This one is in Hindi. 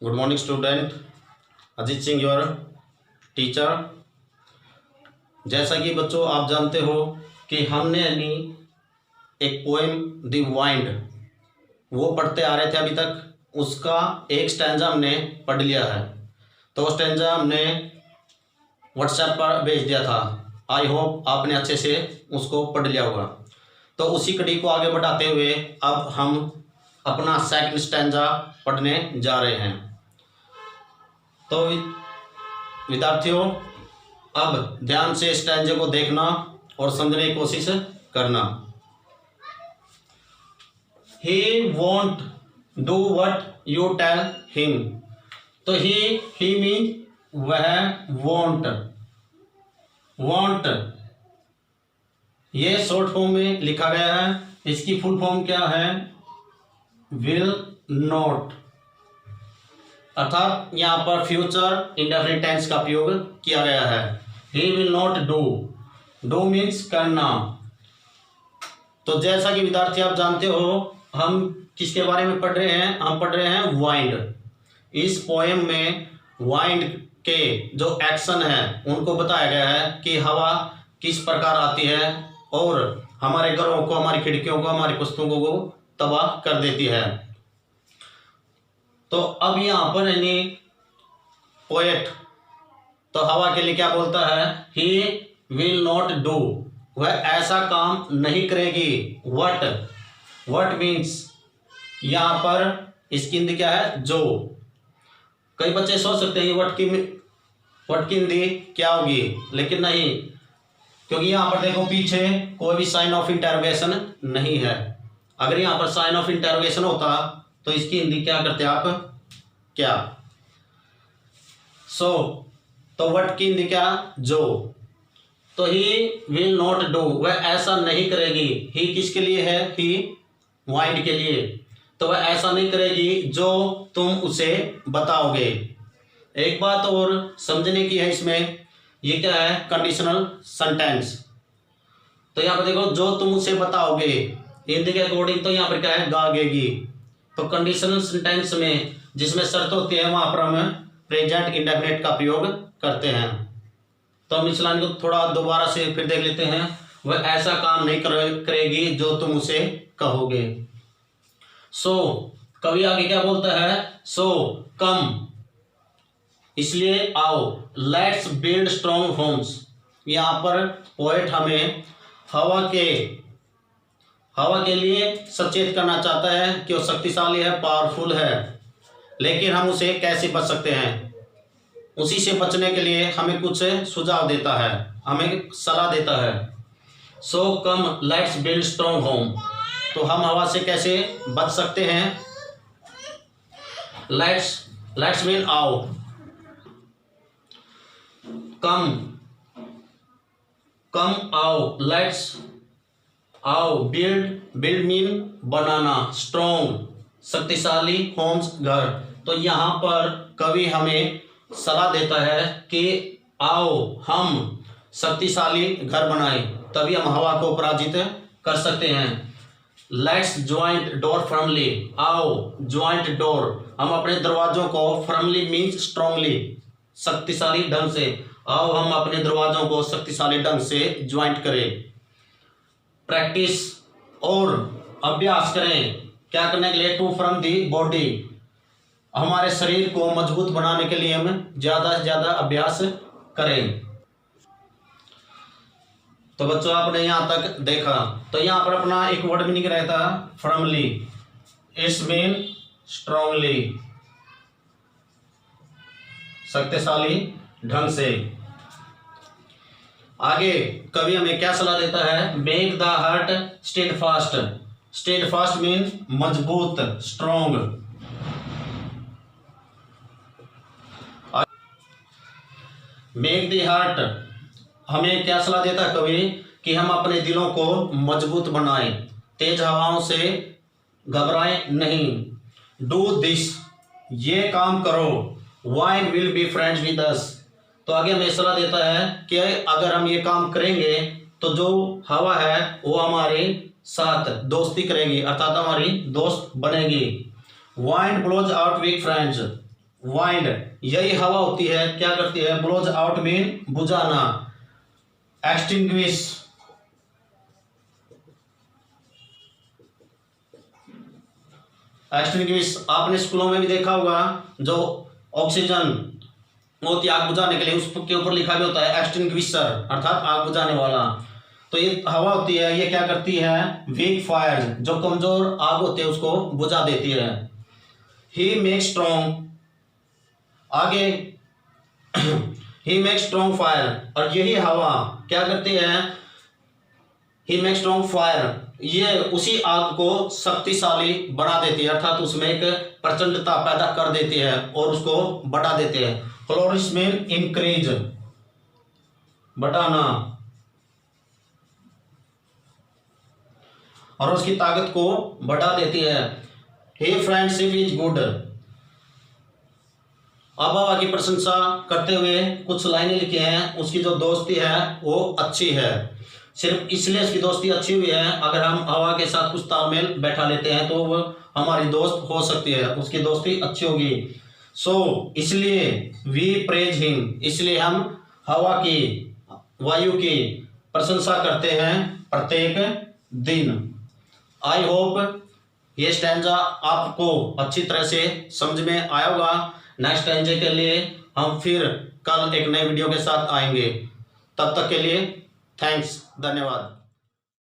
Good morning student. Ajit Singh your teacher. जैसा कि बच्चों आप जानते हो कि हमने यानी एक पोएम द वाइंड वो पढ़ते आ रहे थे अभी तक। उसका एक स्टैंजा हमने पढ़ लिया है, तो वो स्टैंजा हमने व्हाट्सएप पर भेज दिया था। आई होप आपने अच्छे से उसको पढ़ लिया होगा। तो उसी कड़ी को आगे बढ़ाते हुए अब हम अपना सेकंड स्टैंजा पढ़ने जा रहे हैं। तो विद्यार्थियों अब ध्यान से स्टैंजे को देखना और समझने की कोशिश करना। He won't do what you tell him। तो he मीन वह won't ये शॉर्ट फॉर्म में लिखा गया है। इसकी फुल फॉर्म क्या है? will not, अर्थात यहाँ पर फ्यूचर इंडेफिनिट टेंस का प्रयोग किया गया है। He will not do means करना। तो जैसा कि विद्यार्थी आप जानते हो हम किसके बारे में पढ़ रहे हैं? हम पढ़ रहे हैं वाइंड। इस पोएम में वाइंड के जो एक्शन है उनको बताया गया है कि हवा किस प्रकार आती है और हमारे घरों को, हमारी खिड़कियों को, हमारी पुस्तकों को तबाह कर देती है। तो अब यहाँ पर यानी पोएट तो हवा के लिए क्या बोलता है? ही विल नॉट डू, वह ऐसा काम नहीं करेगी। वट मीन्स यहाँ पर इसकी हिंदी क्या है? जो। कई बच्चे सोच सकते हैं वट की हिंदी क्या होगी, लेकिन नहीं, क्योंकि यहाँ पर देखो पीछे कोई भी साइन ऑफ इंटरोगेशन नहीं है। अगर यहाँ पर साइन ऑफ इंटरोगेशन होता तो इसकी हिंदी क्या करते आप? क्या। तो वट की हिंदी क्या? जो। तो ही विल नॉट डू, वह ऐसा नहीं करेगी। ही किसके लिए है? ही वाइंड के लिए। तो वह ऐसा नहीं करेगी जो तुम उसे बताओगे। एक बात और समझने की है इसमें, ये क्या है? Conditional sentence. तो यहाँ पर देखो, जो तुम उसे बताओगे, हिंदी के अकॉर्डिंग तो यहाँ पर क्या है? गागेगी। तो कंडीशनल सेंटेंस में जिसमें शर्त होती है वहां पर हम प्रेजेंट इंडेफिनिट का प्रयोग करते हैं। तो हम इस लाइन को थोड़ा दोबारा से फिर देख लेते हैं। वह ऐसा काम नहीं करेगी जो तुम उसे कहोगे। कवि आगे क्या बोलता है? कम, इसलिए आओ, लेट्स बिल्ड स्ट्रॉन्ग होम्स। यहाँ पर पोएट हमें हवा के लिए सचेत करना चाहता है कि वो शक्तिशाली है, पावरफुल है, लेकिन हम उसे कैसे बच सकते हैं? उसी से बचने के लिए हमें कुछ सुझाव देता है, हमें सलाह देता है। Come let's build strong home. तो हम हवा से कैसे बच सकते हैं? लेट्स मीन आओ, कम आओ, लेट्स आओ, बिल्ड मीन बनाना, स्ट्रॉन्ग शक्तिशाली, होम्स घर। तो यहाँ पर कवि हमें सलाह देता है कि आओ हम शक्तिशाली घर बनाएं, तभी हम हवा को पराजित कर सकते हैं। लेट्स ज्वाइंट डोर फर्मली, आओ ज्वाइंट डोर, हम अपने दरवाजों को, फर्मली मीन्स स्ट्रांगली, शक्तिशाली ढंग से, आओ हम अपने दरवाजों को शक्तिशाली ढंग से ज्वाइंट करें। प्रैक्टिस और अभ्यास करें, क्या करने के लिए? टू फ्रॉम दी बॉडी, हमारे शरीर को मजबूत बनाने के लिए हम ज्यादा से ज्यादा अभ्यास करें। तो बच्चों आपने यहां तक देखा, तो यहां पर अपना एक वर्ड मीनिंग रहता है फर्मली, इट्स मीन स्ट्रांगली, शक्तिशाली ढंग से। आगे कवि हमें क्या सलाह देता है? Make the heart steadfast. Steadfast mean मजबूत, स्ट्रॉन्ग। मेक द हार्ट, हमें क्या सलाह देता है कवि? कि हम अपने दिलों को मजबूत बनाएं, तेज हवाओं से घबराएं नहीं। डू दिस, ये काम करो। Wind will be friends with us. तो आगे हमें सलाह देता है कि अगर हम ये काम करेंगे तो जो हवा है वो हमारे साथ दोस्ती करेगी, अर्थात हमारी दोस्त बनेगी। Wind blows out weak friends, wind, यही हवा होती है, क्या करती है, ब्लोज आउट मीन बुझाना, एक्सटिंग्विश, एक्सटिंग्विश आपने स्कूलों में भी देखा होगा, जो ऑक्सीजन होती है आग बुझाने के लिए, उसके ऊपर लिखा भी होता है एक्सटिंग्विशर, अर्थात आग बुझाने वाला। तो ये हवा होती है, ये क्या करती है, वीक फायर, जो कमजोर आग होती है उसको बुझा देती है। ही मेक स्ट्रॉन्ग, आगे ही मेक स्ट्रॉन्ग फायर, और यही हवा क्या करती है, ही मेक स्ट्रॉन्ग फायर, ये उसी आग को शक्तिशाली बना देती है, अर्थात उसमें एक प्रचंडता पैदा कर देती है और उसको बढ़ा देती है। फ्लोरिश मीन इंक्रीज, बढ़ाना, और उसकी ताकत को बढ़ा देती है। हे फ्रेंडशिप इज गुड, अब हवा की प्रशंसा करते हुए कुछ लाइनें लिखी हैं, उसकी जो दोस्ती है वो अच्छी है। सिर्फ इसलिए उसकी दोस्ती अच्छी हुई है, अगर हम हवा के साथ कुछ तालमेल बैठा लेते हैं तो वो हमारी दोस्त हो सकती है, उसकी दोस्ती अच्छी होगी। सो इसलिए वी प्रेज हिम, इसलिए हम हवा की, वायु की प्रशंसा करते हैं प्रत्येक दिन। आई होप ये स्टैंजा आपको अच्छी तरह से समझ में आया होगा। नेक्स्ट स्टैंजे के लिए हम फिर कल एक नए वीडियो के साथ आएंगे, तब तक के लिए थैंक्स, धन्यवाद।